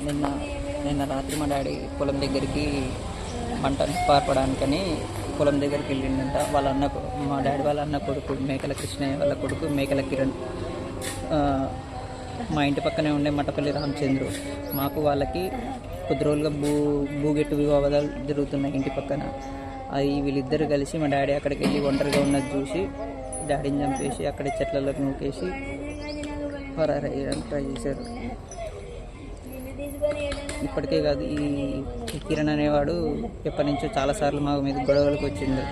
నిన్న నిన్న రాత్రి మా డాడీ పొలం దగ్గరికి మంట పార్పడానికని పొలం దగ్గరికి వెళ్ళిండంట. మా డాడీ వాళ్ళ అన్న కొడుకు మేకల కృష్ణయ్య వాళ్ళ కొడుకు మేకల కిరణ్ మా ఇంటి పక్కనే ఉండే మట్టపల్లి రామచంద్రు. మాకు వాళ్ళకి కొద్ది రోజులుగా భూగెట్టు వివాదాలు జరుగుతున్నాయి ఇంటి పక్కన. అది వీళ్ళిద్దరు కలిసి మా డాడీ అక్కడికి వెళ్ళి ఒంటరిగా ఉన్నది చూసి డాడీని చంపేసి అక్కడ చెట్లలోకి నూకేసి పరారయ్యడానికి ట్రై చేశారు. ఇప్పటికే కాదు, ఈ కిరణ్ అనేవాడు ఎప్పటి నుంచో చాలాసార్లు మా మీద గొడవలకు వచ్చిండు.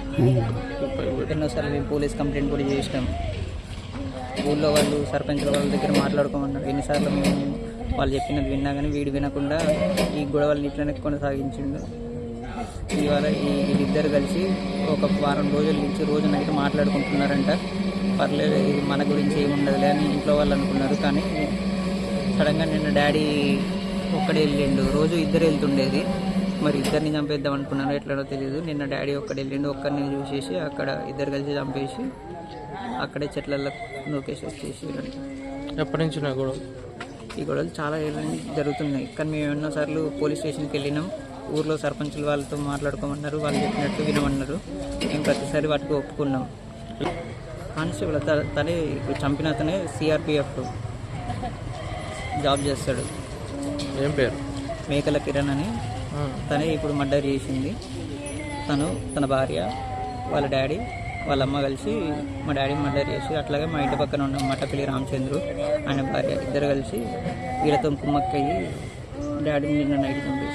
ఎన్నోసార్లు మేము పోలీస్ కంప్లైంట్ కూడా చేసినాం. ఊళ్ళో వాళ్ళు సర్పంచుల వాళ్ళ దగ్గర మాట్లాడుకోమన్నారు. ఎన్నిసార్లు మేము వాళ్ళు చెప్పినది విన్నా కానీ వీడు వినకుండా ఈ గొడవలు ఇట్లనే కొనసాగించిండు. ఇవాళ వీళ్ళిద్దరు కలిసి ఒక వారం రోజుల నుంచి రోజు నైట్ మాట్లాడుకుంటున్నారంట. పర్లేదు, ఇది మన గురించి ఏముండదులే అని ఇంట్లో వాళ్ళు అనుకున్నారు. కానీ సడన్గా నిన్న డాడీ ఒక్కడే వెళ్ళిండు. రోజు ఇద్దరు వెళ్తుండేది. మరి ఇద్దరిని చంపేద్దాం అనుకున్నారో ఎట్లనో తెలియదు. నిన్న డాడీ ఒక్కడే వెళ్ళిండు. ఒక్కరిని చూసేసి అక్కడ ఇద్దరు కలిసి చంపేసి అక్కడే చెట్లలో నూకేసి వచ్చేసి. ఎప్పటి నుంచి ఈ గొడవలు చాలా ఏళ్ళ నుంచి జరుగుతున్నాయి. కానీ మేము ఎన్నోసార్లు పోలీస్ స్టేషన్కి వెళ్ళినాం. ఊర్లో సర్పంచుల వాళ్ళతో మాట్లాడుకోమన్నారు. వాళ్ళు చెప్పినట్టు వినమన్నారు. మేము ప్రతిసారి వాటికి ఒప్పుకున్నాం. కానిస్టేబుల్ తనే ఇప్పుడు చంపిన అతనే సిఆర్పిఎఫ్ జాబ్ చేస్తాడు. ఏం పేరు? మేకల కిరణ్ అని. తనే ఇప్పుడు మర్డర్ చేసింది. తన భార్య, వాళ్ళ డాడీ, వాళ్ళ అమ్మ కలిసి మా డాడీని మర్డర్ చేసి, అట్లాగే మా ఇంటి పక్కన ఉన్న మట్టపల్లి రామచంద్రు ఆయన భార్య ఇద్దరు కలిసి వీళ్ళతో కుమ్మక్కయ్యి డాడీని నిన్న నైట్ చంపేసి